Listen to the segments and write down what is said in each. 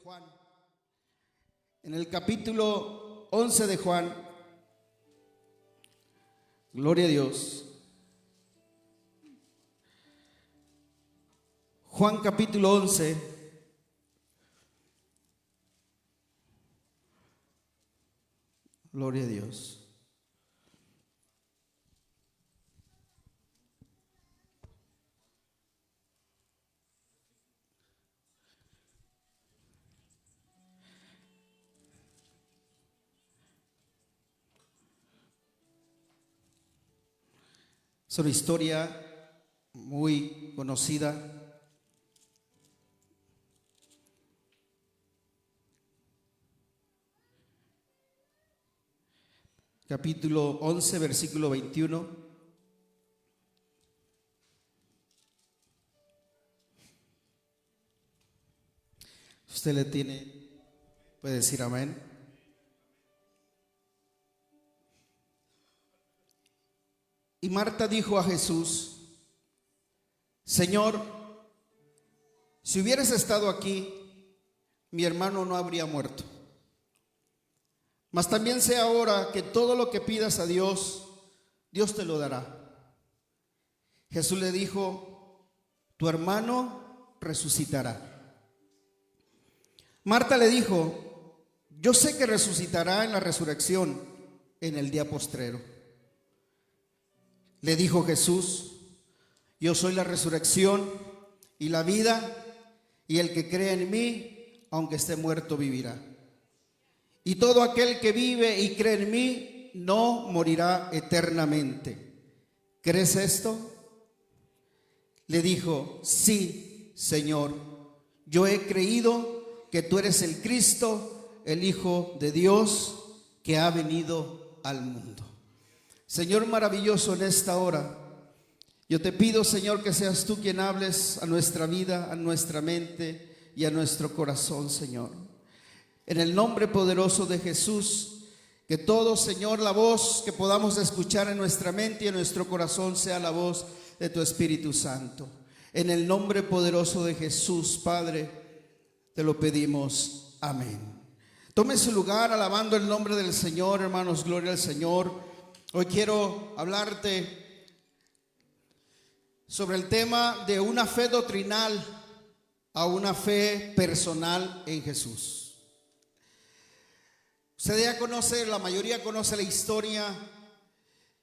Juan, en el capítulo 11 de Juan, gloria a Dios. Juan capítulo 11, gloria a Dios. Es una historia muy conocida. Capítulo 11, versículo 21. Usted le tiene, puede decir amén. Y Marta dijo a Jesús: Señor, si hubieras estado aquí, mi hermano no habría muerto. Mas también sé ahora que todo lo que pidas a Dios, Dios te lo dará. Jesús le dijo: tu hermano resucitará. Marta le dijo: yo sé que resucitará en la resurrección en el día postrero. Le dijo Jesús: yo soy la resurrección y la vida, y el que cree en mí, aunque esté muerto, vivirá. Y todo aquel que vive y cree en mí no morirá eternamente. ¿Crees esto? Le dijo: sí, Señor, yo he creído que tú eres el Cristo, el Hijo de Dios, que ha venido al mundo. Señor maravilloso, en esta hora, yo te pido, Señor, que seas tú quien hables a nuestra vida, a nuestra mente y a nuestro corazón, Señor. En el nombre poderoso de Jesús, que todo, Señor, la voz que podamos escuchar en nuestra mente y en nuestro corazón sea la voz de tu Espíritu Santo. En el nombre poderoso de Jesús, Padre, te lo pedimos. Amén. Tome su lugar alabando el nombre del Señor, hermanos, gloria al Señor. Hoy quiero hablarte sobre el tema de una fe doctrinal a una fe personal en Jesús. Usted ya conoce, la mayoría conoce la historia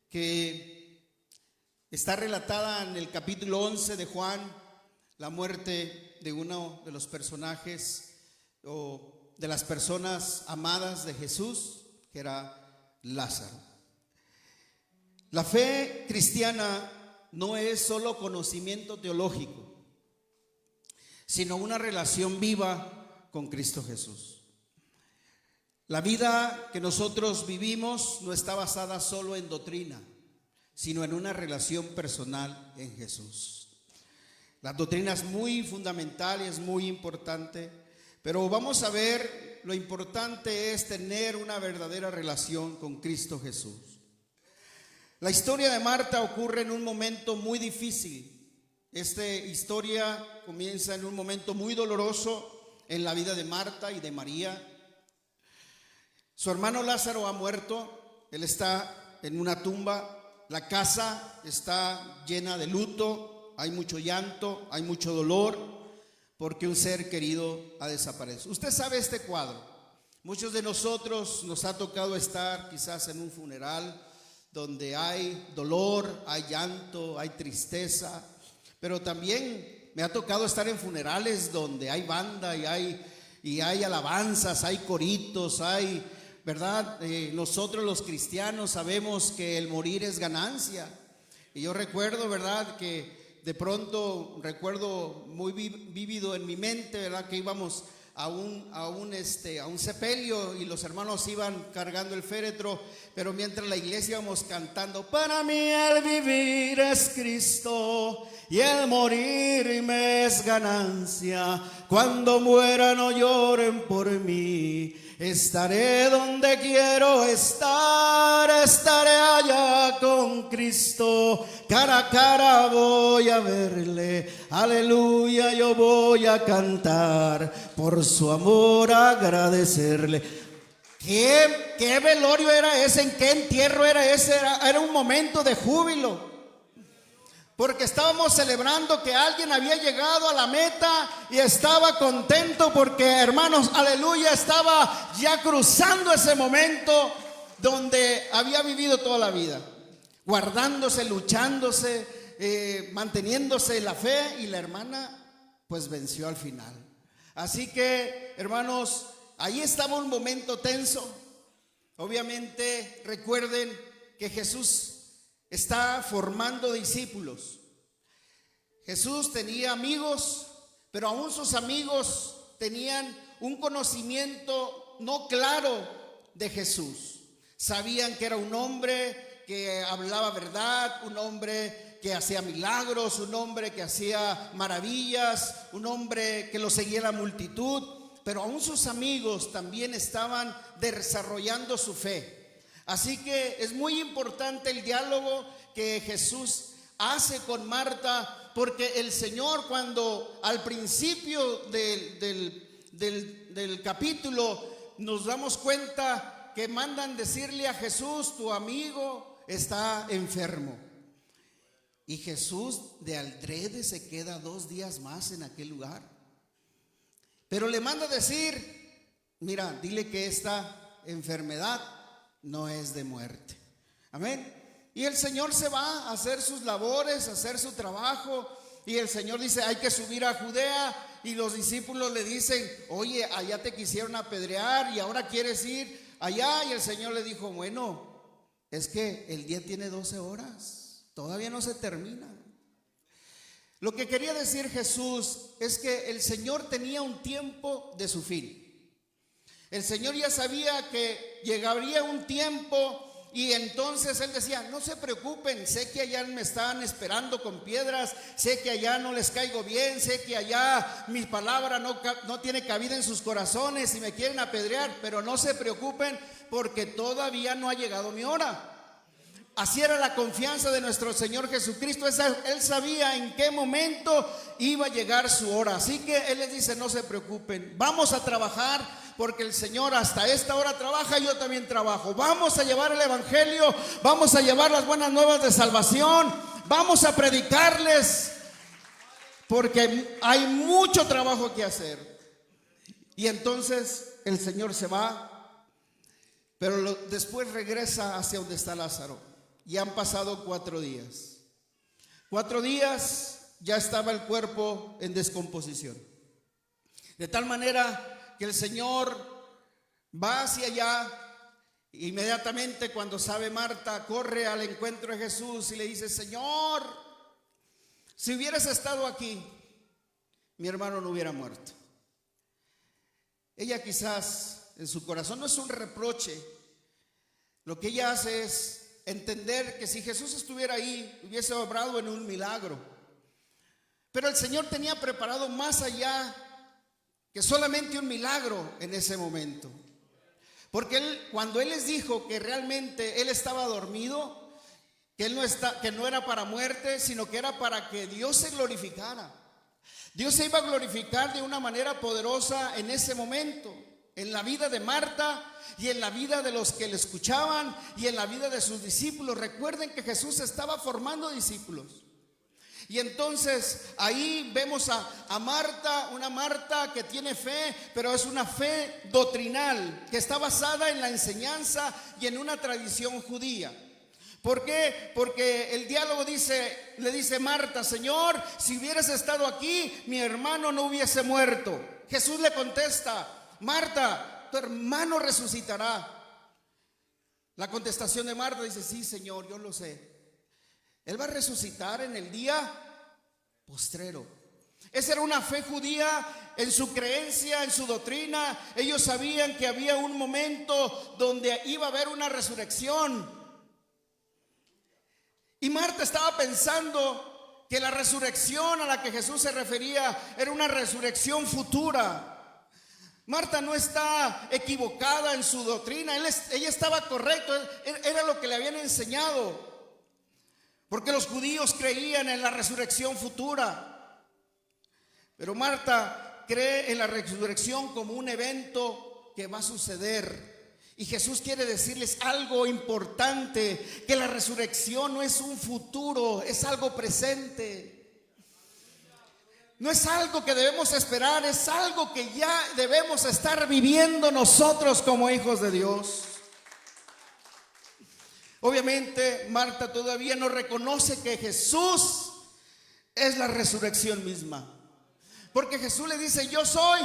que está relatada en el capítulo 11 de Juan, la muerte de uno de los personajes o de las personas amadas de Jesús, que era Lázaro. La fe cristiana no es solo conocimiento teológico, sino una relación viva con Cristo Jesús. La vida que nosotros vivimos no está basada solo en doctrina, sino en una relación personal en Jesús. La doctrina es muy fundamental y es muy importante, pero vamos a ver, lo importante es tener una verdadera relación con Cristo Jesús. La historia de Marta ocurre en un momento muy difícil. Esta historia comienza en un momento muy doloroso en la vida de Marta y de María. Su hermano Lázaro ha muerto, él está en una tumba, la casa está llena de luto, hay mucho llanto, hay mucho dolor, porque un ser querido ha desaparecido. Usted sabe este cuadro. Muchos de nosotros nos ha tocado estar quizás en un funeral donde hay dolor, hay llanto, hay tristeza, pero también me ha tocado estar en funerales donde hay banda y hay alabanzas, hay coritos, hay, ¿verdad? Nosotros los cristianos sabemos que el morir es ganancia. Y yo recuerdo, ¿verdad?, que de pronto recuerdo muy vívido en mi mente, ¿verdad?, que íbamos a un sepelio y los hermanos iban cargando el féretro, pero mientras la iglesia íbamos cantando: para mí el vivir es Cristo y el morir me es ganancia. Cuando muera no lloren por mí, Estaré donde quiero estar, estaré allá con Cristo. Cara a cara voy a verle, aleluya, yo voy a cantar, por su amor agradecerle. ¿Qué velorio era ese? ¿En qué entierro era ese? Era un momento de júbilo. Porque estábamos celebrando que alguien había llegado a la meta y estaba contento porque, hermanos, aleluya, estaba ya cruzando ese momento donde había vivido toda la vida, guardándose, luchándose, manteniéndose en la fe, y la hermana pues venció al final. Así que, hermanos, ahí estaba un momento tenso. Obviamente recuerden que Jesús está formando discípulos. Jesús tenía amigos, pero aún sus amigos tenían un conocimiento no claro de Jesús. Sabían que era un hombre que hablaba verdad, un hombre que hacía milagros, un hombre que hacía maravillas, un hombre que lo seguía la multitud, pero aún sus amigos también estaban desarrollando su fe. Así que es muy importante el diálogo que Jesús hace con Marta, porque el Señor, cuando al principio del capítulo nos damos cuenta que mandan decirle a Jesús: tu amigo está enfermo. Y Jesús de aldrede se queda 2 días más en aquel lugar, pero le manda decir: mira, dile que esta enfermedad no es de muerte. Amén. Y el Señor se va a hacer sus labores, a hacer su trabajo. Y el Señor dice: hay que subir a Judea. Y los discípulos le dicen: oye, allá te quisieron apedrear y ahora quieres ir allá. Y el Señor le dijo: bueno, es que el día tiene 12 horas, todavía no se termina. Lo que quería decir Jesús es que el Señor tenía un tiempo de su fin. El Señor ya sabía que llegaría un tiempo, y entonces Él decía: no se preocupen, sé que allá me están esperando con piedras, sé que allá no les caigo bien, sé que allá mi palabra no tiene cabida en sus corazones y me quieren apedrear, pero no se preocupen porque todavía no ha llegado mi hora. Así era la confianza de nuestro Señor Jesucristo. Él sabía en qué momento iba a llegar su hora. Así que Él les dice: no se preocupen, vamos a trabajar, porque el Señor hasta esta hora trabaja, yo también trabajo. Vamos a llevar el evangelio, vamos a llevar las buenas nuevas de salvación, vamos a predicarles, porque hay mucho trabajo que hacer. Y entonces el Señor se va, pero después regresa hacia donde está Lázaro. Y han pasado 4 días. 4 días ya estaba el cuerpo en descomposición. De tal manera que el Señor va hacia allá. Inmediatamente, cuando sabe Marta, corre al encuentro de Jesús y le dice: Señor, si hubieras estado aquí, mi hermano no hubiera muerto. Ella quizás en su corazón, no es un reproche, lo que ella hace es entender que si Jesús estuviera ahí, hubiese obrado en un milagro. Pero el Señor tenía preparado más allá que solamente un milagro en ese momento. Porque cuando Él les dijo que realmente Él estaba dormido, que no era para muerte, sino que era para que Dios se glorificara. Dios se iba a glorificar de una manera poderosa en ese momento, en la vida de Marta y en la vida de los que le escuchaban y en la vida de sus discípulos. Recuerden que Jesús estaba formando discípulos. Y entonces ahí vemos a Marta, una Marta que tiene fe, pero es una fe doctrinal, que está basada en la enseñanza y en una tradición judía. ¿Por qué? Porque el diálogo le dice Marta: Señor, si hubieras estado aquí, mi hermano no hubiese muerto. Jesús le contesta: Marta, tu hermano resucitará. La contestación de Marta dice: sí, Señor, yo lo sé. Él va a resucitar en el día postrero. Esa era una fe judía en su creencia, en su doctrina. Ellos sabían que había un momento donde iba a haber una resurrección. Y Marta estaba pensando que la resurrección a la que Jesús se refería era una resurrección futura. Marta no está equivocada en su doctrina, ella estaba correcta, era lo que le habían enseñado. Porque los judíos creían en la resurrección futura. Pero Marta cree en la resurrección como un evento que va a suceder. Y Jesús quiere decirles algo importante, que la resurrección no es un futuro, es algo presente. No es algo que debemos esperar, es algo que ya debemos estar viviendo nosotros como hijos de Dios. Obviamente Marta todavía no reconoce que Jesús es la resurrección misma. Porque Jesús le dice: yo soy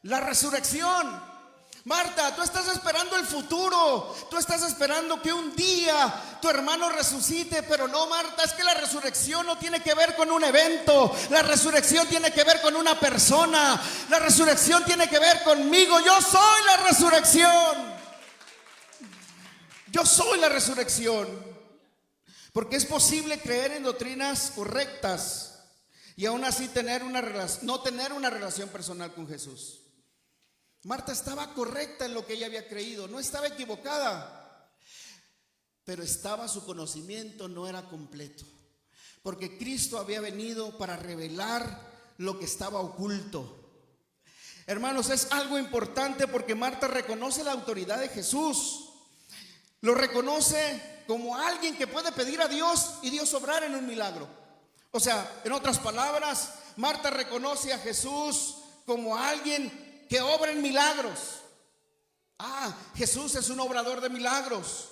la resurrección. Marta, tú estás esperando el futuro, tú estás esperando que un día tu hermano resucite, pero no, Marta, es que la resurrección no tiene que ver con un evento, la resurrección tiene que ver con una persona, la resurrección tiene que ver conmigo. Yo soy la resurrección, yo soy la resurrección. Porque es posible creer en doctrinas correctas y aún así no tener una relación personal con Jesús. Marta estaba correcta en lo que ella había creído, no estaba equivocada, pero su conocimiento no era completo, porque Cristo había venido para revelar lo que estaba oculto. Hermanos, es algo importante porque Marta reconoce la autoridad de Jesús, lo reconoce como alguien que puede pedir a Dios y Dios obrar en un milagro. O sea, en otras palabras, Marta reconoce a Jesús como alguien que obra en milagros. Jesús es un obrador de milagros.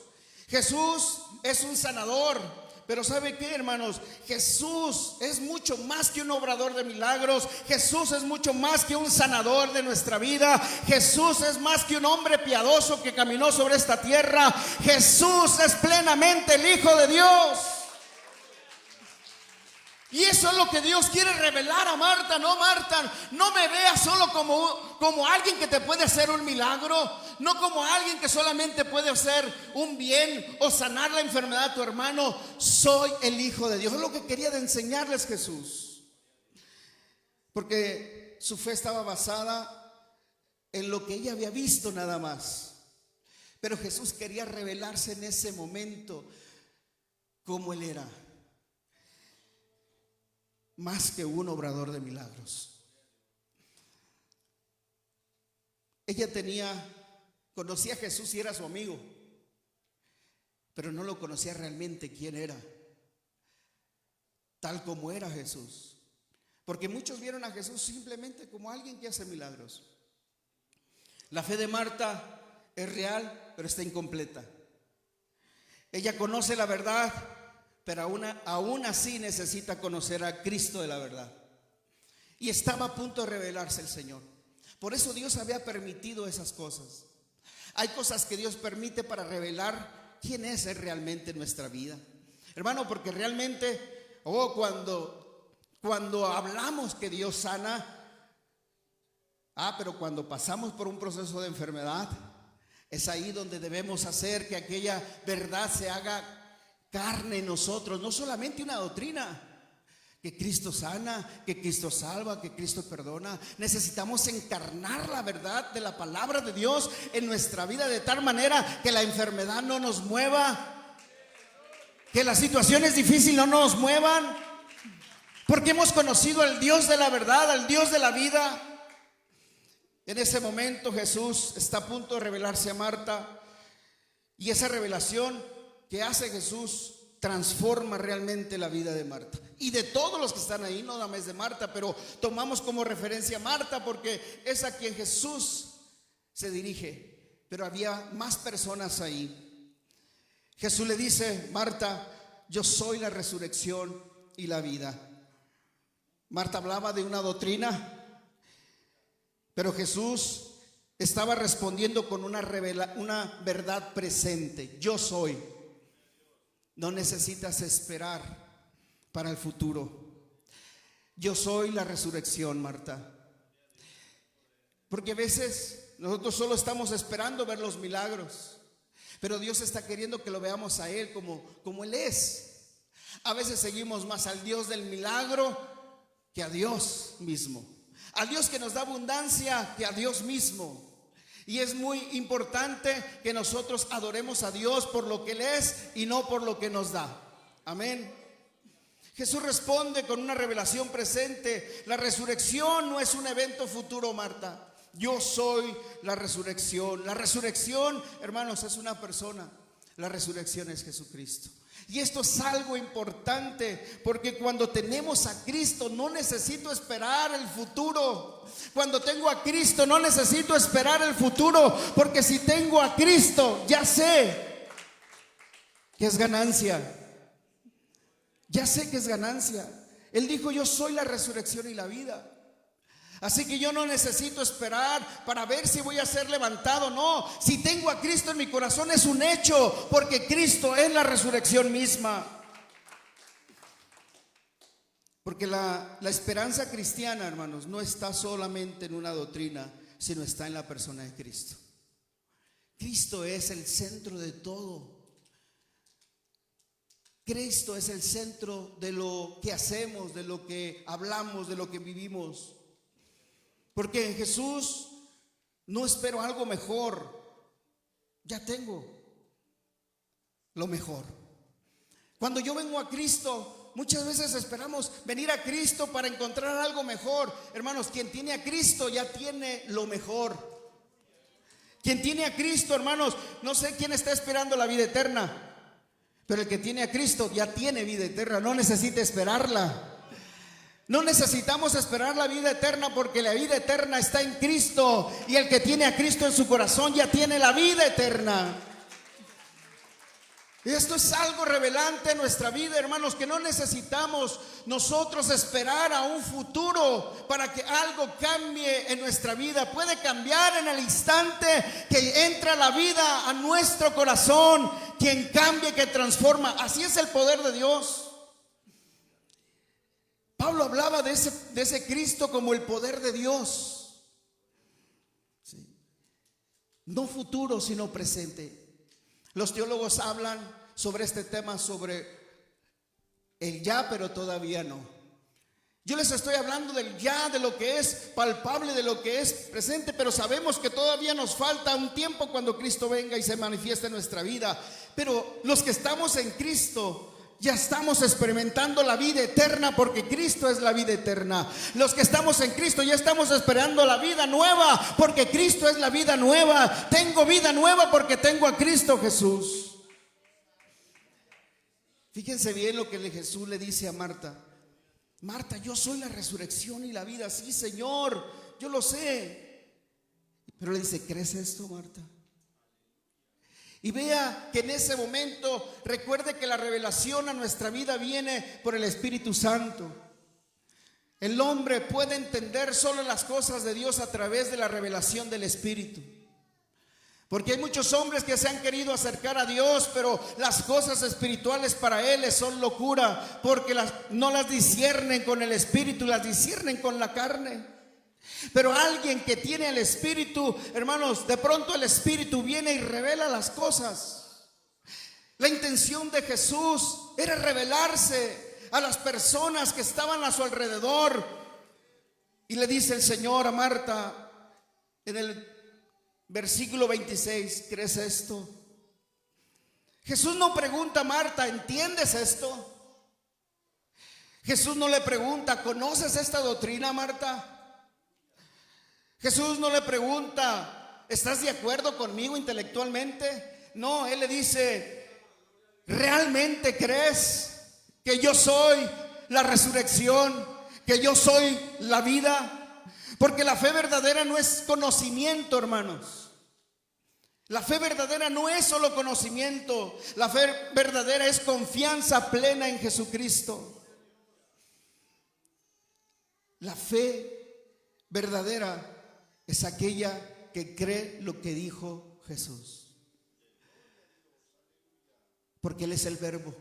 Jesús es un sanador. Pero ¿sabe qué, hermanos? Jesús es mucho más que un obrador de milagros. Jesús es mucho más que un sanador de nuestra vida. Jesús es más que un hombre piadoso que caminó sobre esta tierra. Jesús es plenamente el Hijo de Dios. Y eso es lo que Dios quiere revelar a Marta. No, Marta, no me veas solo como alguien que te puede hacer un milagro, no como alguien que solamente puede hacer un bien o sanar la enfermedad de tu hermano. Soy el Hijo de Dios. Es lo que quería de enseñarles Jesús, porque su fe estaba basada en lo que ella había visto nada más. Pero Jesús quería revelarse en ese momento como Él era, más que un obrador de milagros. Ella conocía a Jesús y era su amigo, pero no lo conocía realmente quién era, tal como era Jesús. Porque muchos vieron a Jesús simplemente como alguien que hace milagros. La fe de Marta es real, pero está incompleta. Ella conoce la verdad, pero aún así necesita conocer a Cristo de la verdad. Y estaba a punto de revelarse el Señor. Por eso Dios había permitido esas cosas. Hay cosas que Dios permite para revelar quién es Él realmente en nuestra vida. Hermano, porque realmente, cuando hablamos que Dios sana, pero cuando pasamos por un proceso de enfermedad, es ahí donde debemos hacer que aquella verdad se haga carne en nosotros. No solamente una doctrina, que Cristo sana, que Cristo salva, que Cristo perdona. Necesitamos encarnar la verdad de la palabra de Dios en nuestra vida, de tal manera que la enfermedad no nos mueva, que las situaciones difíciles no nos muevan, porque hemos conocido al Dios de la verdad, al Dios de la vida. En ese momento Jesús está a punto de revelarse a Marta, y esa revelación que hace Jesús transforma realmente la vida de Marta y de todos los que están ahí. No nada más de Marta, pero tomamos como referencia a Marta porque es a quien Jesús se dirige, pero había más personas ahí. Jesús le dice: Marta, yo soy la resurrección y la vida. Marta hablaba de una doctrina, pero Jesús estaba respondiendo con una verdad presente. Yo soy. No necesitas esperar para el futuro. Yo soy la resurrección, Marta. Porque a veces nosotros solo estamos esperando ver los milagros, pero Dios está queriendo que lo veamos a Él como Él es. A veces seguimos más al Dios del milagro que a Dios mismo. al Dios que nos da abundancia, que a Dios mismo. Y es muy importante que nosotros adoremos a Dios por lo que Él es y no por lo que nos da. Amén. Jesús responde con una revelación presente. La resurrección no es un evento futuro, Marta. Yo soy la resurrección. La resurrección, hermanos, es una persona. La resurrección es Jesucristo. Y esto es algo importante, porque cuando tenemos a Cristo no necesito esperar el futuro. Cuando tengo a Cristo no necesito esperar el futuro, porque si tengo a Cristo ya sé que es ganancia. Ya sé que es ganancia. Él dijo: yo soy la resurrección y la vida. Así que yo no necesito esperar para ver si voy a ser levantado. No, si tengo a Cristo en mi corazón es un hecho, porque Cristo es la resurrección misma. Porque la esperanza cristiana, hermanos, no está solamente en una doctrina, sino está en la persona de Cristo. Cristo es el centro de todo. Cristo es el centro de lo que hacemos, de lo que hablamos, de lo que vivimos. Porque en Jesús no espero algo mejor, ya tengo lo mejor. Cuando yo vengo a Cristo, muchas veces esperamos venir a Cristo para encontrar algo mejor. Hermanos, quien tiene a Cristo ya tiene lo mejor. Quien tiene a Cristo, hermanos, no sé quién está esperando la vida eterna, pero el que tiene a Cristo ya tiene vida eterna, no necesita esperarla. No necesitamos esperar la vida eterna, porque la vida eterna está en Cristo, y el que tiene a Cristo en su corazón ya tiene la vida eterna. Y esto es algo revelante en nuestra vida, hermanos, que no necesitamos nosotros esperar a un futuro para que algo cambie en nuestra vida. Puede cambiar en el instante que entra la vida a nuestro corazón, quien cambia, que transforma. Así es el poder de Dios. Pablo hablaba de ese Cristo como el poder de Dios. Sí. No futuro, sino presente. Los teólogos hablan sobre este tema, sobre el ya, pero todavía no. Yo les estoy hablando del ya, de lo que es palpable, de lo que es presente, pero sabemos que todavía nos falta un tiempo cuando Cristo venga y se manifieste en nuestra vida. Pero los que estamos en Cristo ya estamos experimentando la vida eterna, porque Cristo es la vida eterna. Los que estamos en Cristo ya estamos esperando la vida nueva, porque Cristo es la vida nueva. Tengo vida nueva porque tengo a Cristo Jesús. Fíjense bien lo que Jesús le dice a Marta. Marta, yo soy la resurrección y la vida. Sí, Señor, yo lo sé. Pero le dice: ¿crees esto, Marta? Y vea que en ese momento, recuerde que la revelación a nuestra vida viene por el Espíritu Santo. El hombre puede entender solo las cosas de Dios a través de la revelación del Espíritu. Porque hay muchos hombres que se han querido acercar a Dios, pero las cosas espirituales para él son locura, porque no las disciernen con el Espíritu, las disciernen con la carne. Pero alguien que tiene el Espíritu, hermanos, de pronto el Espíritu viene y revela las cosas. La intención de Jesús era revelarse a las personas que estaban a su alrededor. Y le dice el Señor a Marta en el versículo 26: ¿crees esto? Jesús no pregunta a Marta: ¿entiendes esto? Jesús no le pregunta: ¿conoces esta doctrina, Marta? Jesús no le pregunta: ¿estás de acuerdo conmigo intelectualmente? No, Él le dice: ¿realmente crees que yo soy la resurrección, que yo soy la vida? Porque la fe verdadera no es conocimiento, hermanos. La fe verdadera no es solo conocimiento. La fe verdadera es confianza plena en Jesucristo. La fe verdadera es aquella que cree lo que dijo Jesús. Porque Él es el verbo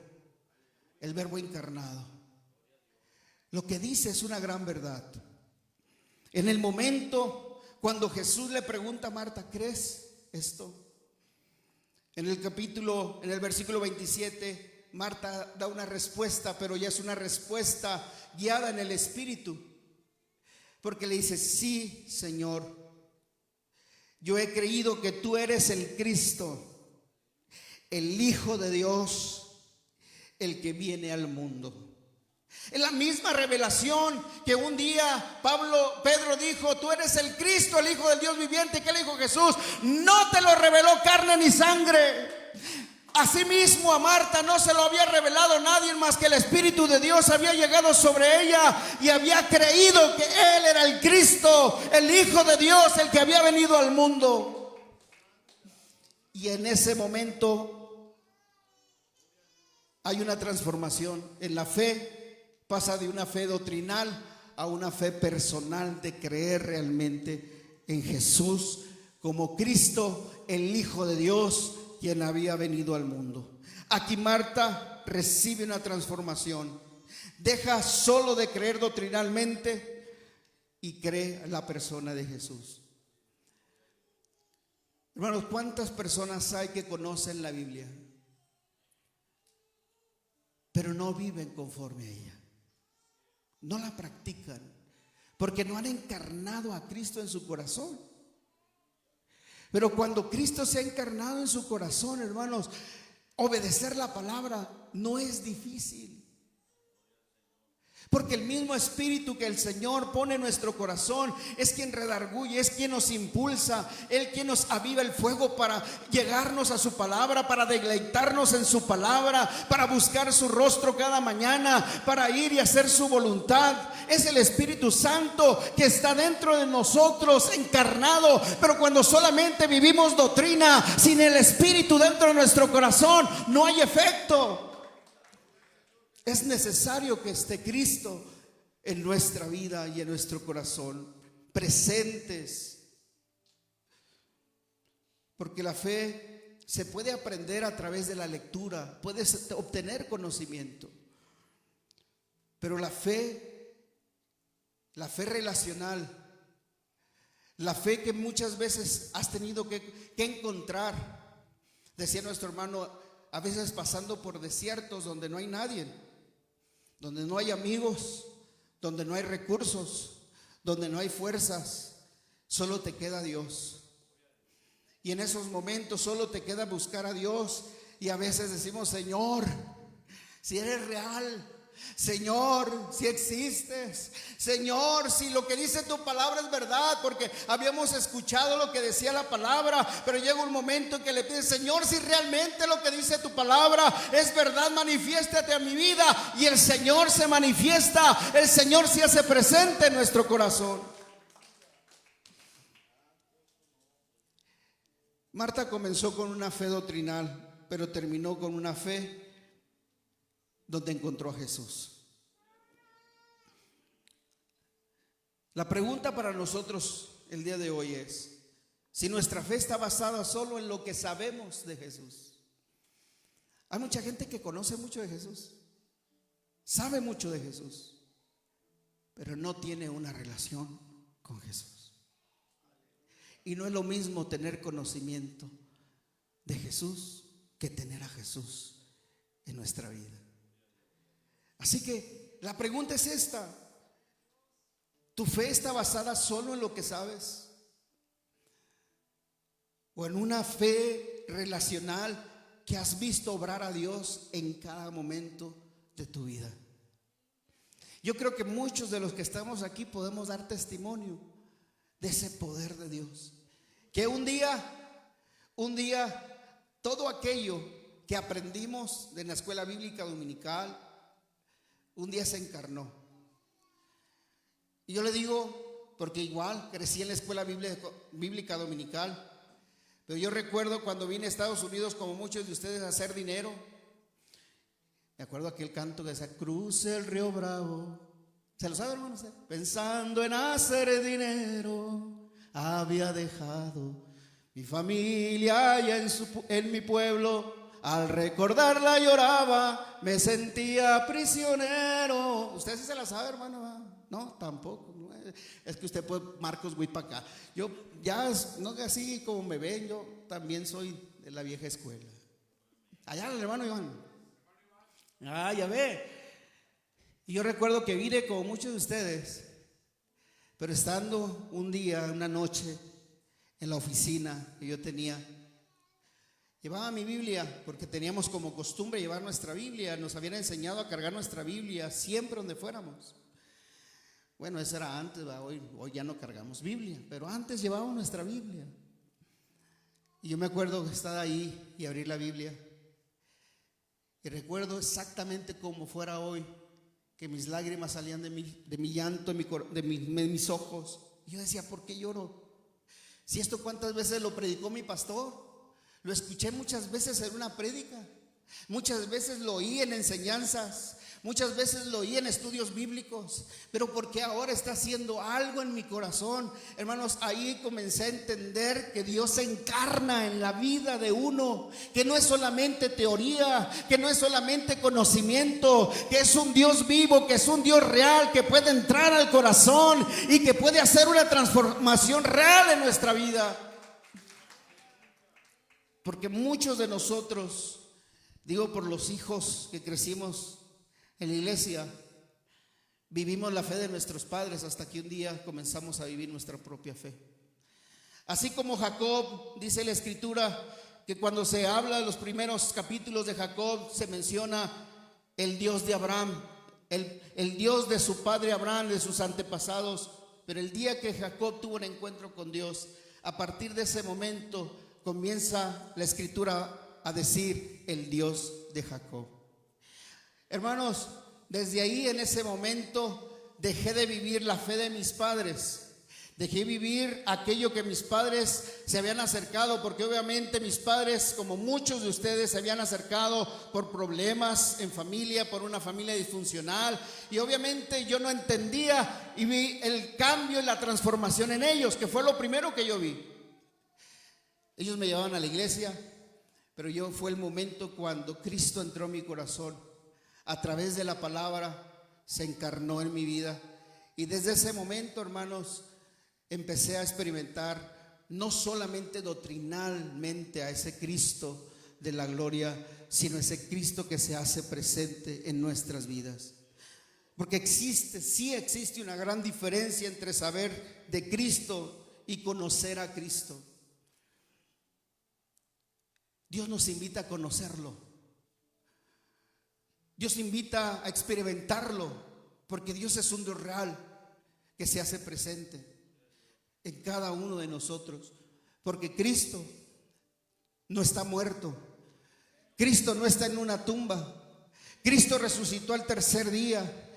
encarnado. Lo que dice es una gran verdad. En el momento cuando Jesús le pregunta a Marta: ¿crees esto? En el versículo 27, Marta da una respuesta, pero ya es una respuesta guiada en el Espíritu. porque le dice: sí, Señor, yo he creído que tú eres el Cristo, el Hijo de Dios, el que viene al mundo. Es la misma revelación que un día Pedro dijo: tú eres el Cristo, el Hijo del Dios viviente. ¿Qué le dijo Jesús? No te lo reveló carne ni sangre. Asimismo a Marta no se lo había revelado nadie más que el Espíritu de Dios había llegado sobre ella y había creído que Él era el Cristo, el Hijo de Dios, el que había venido al mundo. Y en ese momento hay una transformación en la fe. Pasa de una fe doctrinal a una fe personal de creer realmente en Jesús como Cristo, el Hijo de Dios, quien había venido al mundo. Aquí Marta recibe una transformación. Deja solo de creer doctrinalmente y cree en la persona de Jesús. Hermanos, ¿cuántas personas hay que conocen la Biblia, pero no viven conforme a ella? No la practican porque no han encarnado a Cristo en su corazón. Pero cuando Cristo se ha encarnado en su corazón, hermanos, obedecer la palabra no es difícil. Porque el mismo Espíritu que el Señor pone en nuestro corazón es quien redarguye, es quien nos impulsa, Él quien nos aviva el fuego para llegarnos a su palabra, para deleitarnos en su palabra, para buscar su rostro cada mañana, para ir y hacer su voluntad. Es el Espíritu Santo que está dentro de nosotros encarnado. Pero cuando solamente vivimos doctrina sin el Espíritu dentro de nuestro corazón, no hay efecto. Es necesario que esté Cristo en nuestra vida y en nuestro corazón, presentes. Porque la fe se puede aprender a través de la lectura, puedes obtener conocimiento. Pero la fe relacional, la fe que muchas veces has tenido que encontrar, decía nuestro hermano, a veces pasando por desiertos donde no hay nadie, donde no hay amigos, donde no hay recursos, donde no hay fuerzas, solo te queda Dios. Y en esos momentos solo te queda buscar a Dios. Y a veces decimos: Señor, si eres real, Señor, si existes, Señor, si lo que dice tu palabra es verdad, porque habíamos escuchado lo que decía la palabra, pero llega un momento en que le pides: Señor, si realmente lo que dice tu palabra es verdad, manifiéstate a mi vida. Y el Señor se manifiesta, el Señor se hace presente en nuestro corazón. Marta comenzó con una fe doctrinal, pero terminó con una fe donde encontró a Jesús. La pregunta para nosotros el día de hoy es si nuestra fe está basada solo en lo que sabemos de Jesús. Hay mucha gente que conoce mucho de Jesús, sabe mucho de Jesús, pero no tiene una relación con Jesús. Y no es lo mismo tener conocimiento de Jesús que tener a Jesús en nuestra vida. Así que la pregunta es esta: ¿tu fe está basada solo en lo que sabes? ¿O en una fe relacional que has visto obrar a Dios en cada momento de tu vida? Yo creo que muchos de los que estamos aquí podemos dar testimonio de ese poder de Dios. Que un día, todo aquello que aprendimos en la escuela bíblica dominical, un día se encarnó. Y yo le digo, porque igual crecí en la escuela bíblica dominical, pero yo recuerdo cuando vine a Estados Unidos, como muchos de ustedes, a hacer dinero. Me acuerdo aquel canto que decía: cruce el río Bravo. ¿Se lo sabe, hermano? Pensando en hacer dinero, había dejado mi familia allá en mi pueblo. Al recordarla lloraba, me sentía prisionero. ¿Usted sí se la sabe, hermano? No, tampoco. No, es que usted puede, Marcos, voy para acá. Yo ya, no así como me ven, yo también soy de la vieja escuela. Allá el hermano Iván. Ya ve. Y yo recuerdo que vine como muchos de ustedes Pero estando un día, una noche, en la oficina que yo tenía, llevaba mi Biblia, porque teníamos como costumbre llevar nuestra Biblia. Nos habían enseñado a cargar nuestra Biblia siempre donde fuéramos. Bueno, eso era antes, hoy ya no cargamos Biblia, pero antes llevábamos nuestra Biblia. Y yo me acuerdo que estaba ahí y abrí la Biblia. Y recuerdo exactamente como fuera hoy, que mis lágrimas salían de mi llanto, de mis ojos. Y yo decía, ¿por qué lloro? Si esto cuántas veces lo predicó mi pastor, lo escuché muchas veces en una prédica, muchas veces lo oí en enseñanzas, muchas veces lo oí en estudios bíblicos, pero ¿por qué ahora está haciendo algo en mi corazón? Hermanos, ahí comencé a entender que Dios se encarna en la vida de uno, que no es solamente teoría, que no es solamente conocimiento, que es un Dios vivo, que es un Dios real, que puede entrar al corazón y que puede hacer una transformación real en nuestra vida. Porque muchos de nosotros, digo por los hijos que crecimos en la iglesia, vivimos la fe de nuestros padres hasta que un día comenzamos a vivir nuestra propia fe. Así como Jacob, dice la escritura que cuando se habla de los primeros capítulos de Jacob se menciona el Dios de Abraham, el Dios de su padre Abraham, de sus antepasados. Pero el día que Jacob tuvo un encuentro con Dios, a partir de ese momento comienza la escritura a decir el Dios de Jacob. Hermanos, desde ahí, en ese momento, dejé de vivir la fe de mis padres. Dejé vivir aquello que mis padres se habían acercado, porque obviamente mis padres, como muchos de ustedes, se habían acercado por problemas en familia, por una familia disfuncional, y obviamente yo no entendía, y vi el cambio y la transformación en ellos, que fue lo primero que yo vi. Ellos me llevaban a la iglesia, pero fue el momento cuando Cristo entró en mi corazón. A través de la palabra se encarnó en mi vida, y desde ese momento, hermanos, empecé a experimentar no solamente doctrinalmente a ese Cristo de la gloria, sino ese Cristo que se hace presente en nuestras vidas. Porque sí existe una gran diferencia entre saber de Cristo y conocer a Cristo. Dios nos invita a conocerlo. Dios invita a experimentarlo, porque Dios es un Dios real que se hace presente en cada uno de nosotros. Porque Cristo no está muerto, Cristo no está en una tumba, Cristo resucitó al tercer día.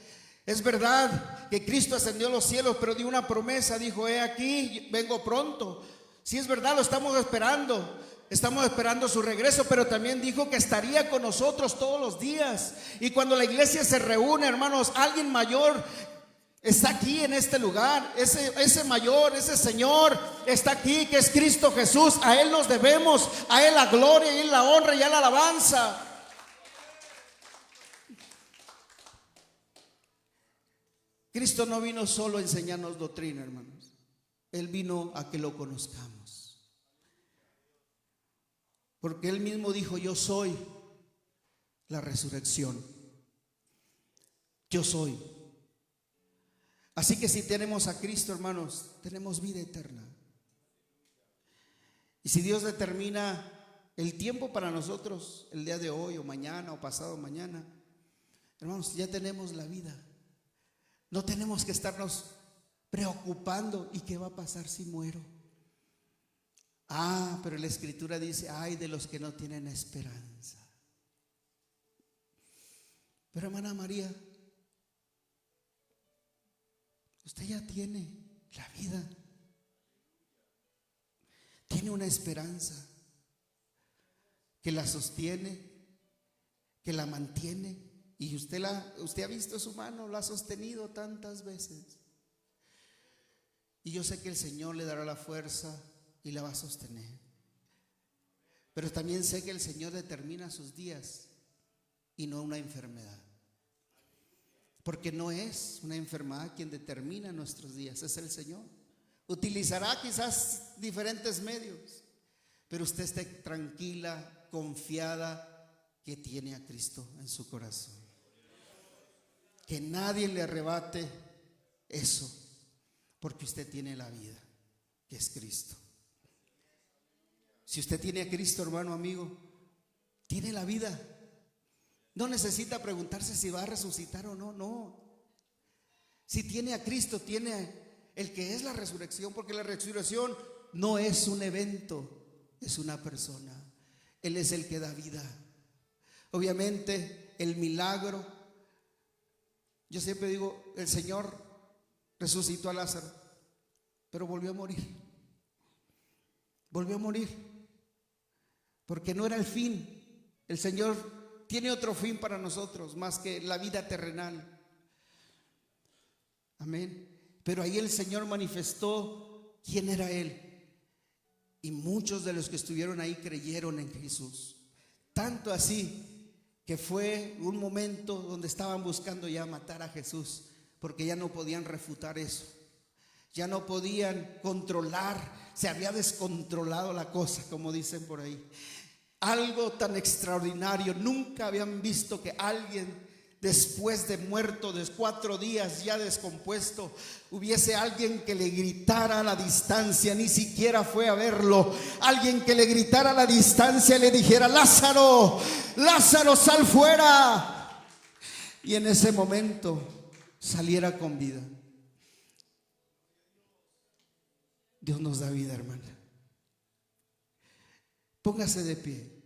Es verdad que Cristo ascendió a los cielos, pero dio una promesa, dijo: he aquí, vengo pronto. Sí, es verdad, lo estamos esperando su regreso, pero también dijo que estaría con nosotros todos los días. Y cuando la iglesia se reúne, hermanos, alguien mayor está aquí en este lugar. Ese mayor, ese Señor está aquí, que es Cristo Jesús. A Él nos debemos, a Él la gloria, a Él la honra y a Él la alabanza. Cristo no vino solo a enseñarnos doctrina, hermanos. Él vino a que lo conozcamos. Porque Él mismo dijo: yo soy la resurrección. Yo soy. Así que si tenemos a Cristo, hermanos, tenemos vida eterna. Y si Dios determina el tiempo para nosotros, el día de hoy o mañana o pasado mañana, hermanos, ya tenemos la vida. No tenemos que estarnos preocupando: ¿y qué va a pasar si muero? Pero la escritura dice: ay de los que no tienen esperanza. Pero hermana María, usted ya tiene la vida, tiene una esperanza que la sostiene, que la mantiene. Y usted ha visto su mano, la ha sostenido tantas veces. Y yo sé que el Señor le dará la fuerza y la va a sostener. Pero también sé que el Señor determina sus días y no una enfermedad. Porque no es una enfermedad quien determina nuestros días, es el Señor. Utilizará quizás diferentes medios, pero usted esté tranquila, confiada, que tiene a Cristo en su corazón. Que nadie le arrebate eso. porque usted tiene la vida, que es Cristo. Si usted tiene a Cristo, hermano, amigo, tiene la vida. No necesita preguntarse si va a resucitar o no, no. Si tiene a Cristo, tiene el que es la resurrección, porque la resurrección no es un evento, es una persona. Él es el que da vida. Obviamente, el milagro, yo siempre digo, el Señor resucitó a Lázaro, pero volvió a morir. Volvió a morir, porque no era el fin. El Señor tiene otro fin para nosotros, más que la vida terrenal. Amén. Pero ahí el Señor manifestó quién era Él. Y muchos de los que estuvieron ahí creyeron en Jesús. Tanto así que fue un momento donde estaban buscando ya matar a Jesús, porque ya no podían refutar eso. Ya no podían controlar, se había descontrolado la cosa, como dicen por ahí. Algo tan extraordinario, nunca habían visto que alguien después de muerto, de 4 días ya descompuesto, hubiese alguien que le gritara a la distancia, ni siquiera fue a verlo, alguien que le gritara a la distancia y le dijera: Lázaro, Lázaro, sal fuera, y en ese momento saliera con vida. Dios nos da vida, hermana. Póngase de pie.